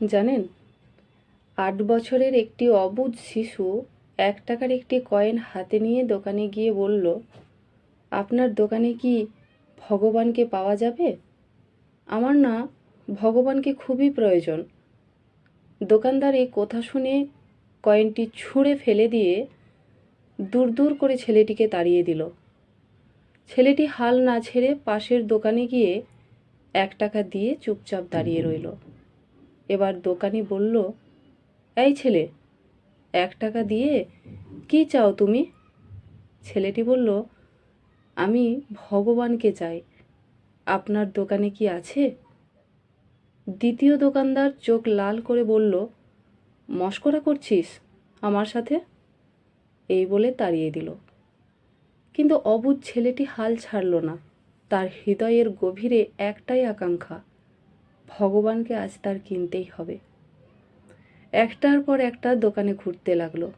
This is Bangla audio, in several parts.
জানেন, 8 বছরের একটি অবুঝ শিশু 1 টাকার একটি কয়েন হাতে নিয়ে দোকানে গিয়ে বলল, আপনার দোকানে কি ভগবানকে পাওয়া যাবে? আমার না ভগবানকে খুবই প্রয়োজন। দোকানদার এই কথা শুনে কয়েনটি ছুঁড়ে ফেলে দিয়ে দূর দূর করে ছেলেটিকে তাড়িয়ে দিল। ছেলেটি হাল না ছেড়ে পাশের দোকানে গিয়ে 1 টাকা দিয়ে চুপচাপ দাঁড়িয়ে রইল। এবার দোকানি বলল, এই ছেলে, 1 টাকা দিয়ে কি চাও তুমি? ছেলেটি বলল, আমি ভগবানকে চাই, আপনার দোকানে কি আছে? দ্বিতীয় দোকানদার চোখ লাল করে বলল, মশকরা করছিস আমার সাথে? এই বলে তাড়িয়ে দিল। কিন্তু অবুঝ ছেলেটি হাল ছাড়ল না। তার হৃদয়ের গভীরে একটাই আকাঙ্ক্ষা, ভগবানকে আজ তার কিনতেই হবে। একটার পর একটা দোকানে ঘুরতে লাগলো।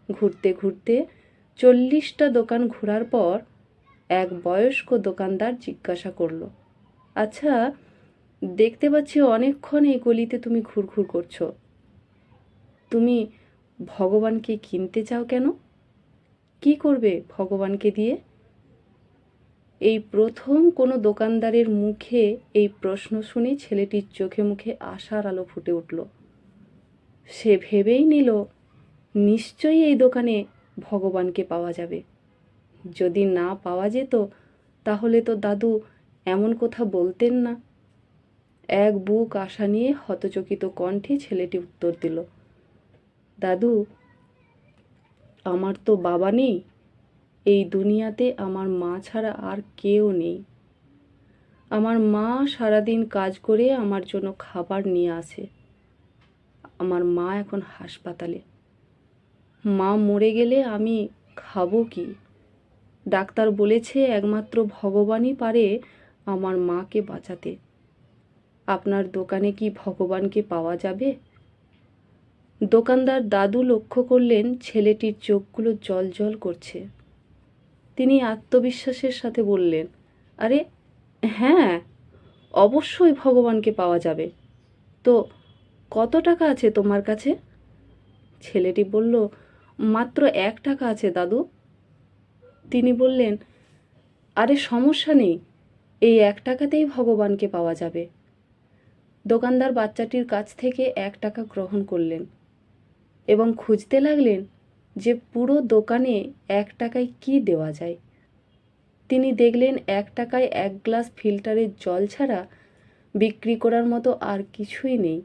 ঘুরতে ঘুরতে 40টা দোকান ঘোরার পর এক বয়স্ক দোকানদার জিজ্ঞাসা করলো, আচ্ছা, দেখতে পাচ্ছি অনেকক্ষণ এই গলিতে তুমি ঘুরঘুর করছো, তুমি ভগবানকে কিনতে চাও কেন? কি করবে ভগবানকে দিয়ে? এই প্রথম কোনো দোকানদারের মুখে এই প্রশ্ন শুনে ছেলেটির চোখে মুখে আশার আলো ফুটে উঠল। সে ভেবেই নিল, নিশ্চয়ই এই দোকানে ভগবানকে পাওয়া যাবে। যদি না পাওয়া যেত তাহলে তো দাদু এমন কথা বলতেন না। এক বুক আশা নিয়ে হতচকিত কণ্ঠে ছেলেটি উত্তর দিল, দাদু, আমার তো বাবা নেই, এই দুনিয়াতে আমার মা ছাড়া আর কেউ নেই। আমার মা সারাদিন কাজ করে আমার জন্য খাবার নিয়ে আসে। আমার মা এখন হাসপাতালে। মা মরে গেলে আমি খাবো কি? ডাক্তার বলেছে একমাত্র ভগবানই পারে আমার মাকে বাঁচাতে। আপনার দোকানে কি ভগবানকে পাওয়া যাবে? দোকানদার দাদু লক্ষ্য করলেন ছেলেটির চোখগুলো জ্বলজ্বল করছে। তিনি আত্মবিশ্বাসের সাথে বললেন, আরে হ্যাঁ, অবশ্যই ভগবানকে পাওয়া যাবে। তো কত টাকা আছে তোমার কাছে? ছেলেটি বলল, মাত্র 1 টাকা আছে দাদু। তিনি বললেন, আরে সমস্যা নেই, এই 1 টাকাতেই ভগবানকে পাওয়া যাবে। দোকানদার বাচ্চাটির কাছ থেকে 1 টাকা গ্রহণ করলেন এবং খুঁজতে লাগলেন যে পুরো দোকানে 1 টাকায় কি দেওয়া যায়। তিনি দেখলেন 1 টাকায় 1 গ্লাস ফিল্টারের জল ছাড়া বিক্রি করার মতো আর কিছুই নেই।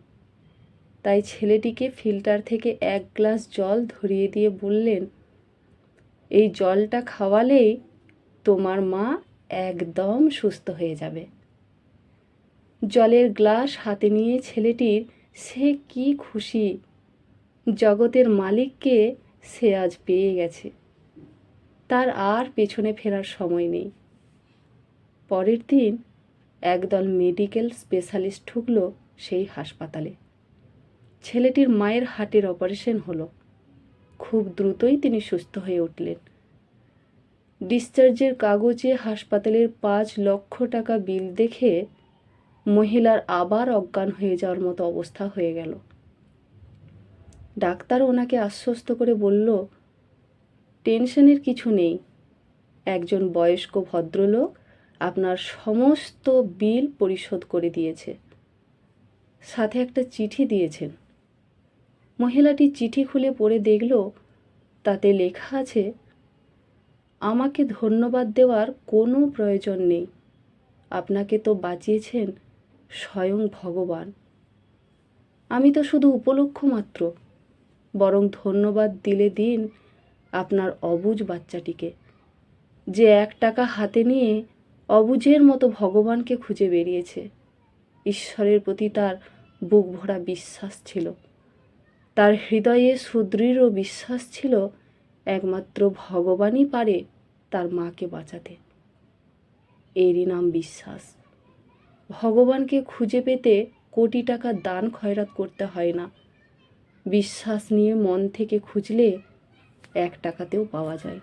তাই ছেলেটিকে ফিল্টার থেকে 1 গ্লাস জল ধরিয়ে দিয়ে বললেন, এই জলটা খাওয়ালেই তোমার মা একদম সুস্থ হয়ে যাবে। জলের গ্লাস হাতে নিয়ে ছেলেটির সে কি খুশি! জগতের মালিককে সে আজ পেয়ে গেছে। তার আর পেছনে ফেরার সময় নেই। পরের দিন একদল মেডিকেল স্পেশালিস্ট ঢুকলো সেই হাসপাতালে। ছেলেটির মায়ের হার্টের অপারেশন হলো। খুব দ্রুতই তিনি সুস্থ হয়ে উঠলেন। ডিসচার্জের কাগজে হাসপাতালের 5 লক্ষ টাকা বিল দেখে মহিলার আবার অজ্ঞান হয়ে যাওয়ার মতো অবস্থা হয়ে গেল। ডাক্তার ওনাকে আশ্বস্ত করে বলল, টেনশনের কিছু নেই, একজন বয়স্ক ভদ্রলোক আপনার সমস্ত বিল পরিশোধ করে দিয়েছে, সাথে একটা চিঠি দিয়েছেন। মহিলাটি চিঠি খুলে পড়ে দেখল, তাতে লেখা আছে, আমাকে ধন্যবাদ দেওয়ার কোনো প্রয়োজন নেই, আপনাকে তো বাঁচিয়েছেন স্বয়ং ভগবান। আমি তো শুধু উপলক্ষ মাত্র, বরং ধন্যবাদ দিলে দিন আপনার অবুঝ বাচ্চাটিকে, যে 1 টাকা হাতে নিয়ে অবুঝের মতো ভগবানকে খুঁজে বেরিয়েছে। ঈশ্বরের প্রতি তার বুক ভরা বিশ্বাস ছিল। তার হৃদয়ে সুদৃঢ় বিশ্বাস ছিল একমাত্র ভগবানই পারে তার মাকে বাঁচাতে। এরই নাম বিশ্বাস। ভগবানকে খুঁজে পেতে কোটি টাকা দান খয়রাত করতে হয় না। বিশ্বাস নিয়ে মন থেকে খুঁজলে 1 টাকাতেও পাওয়া যায়।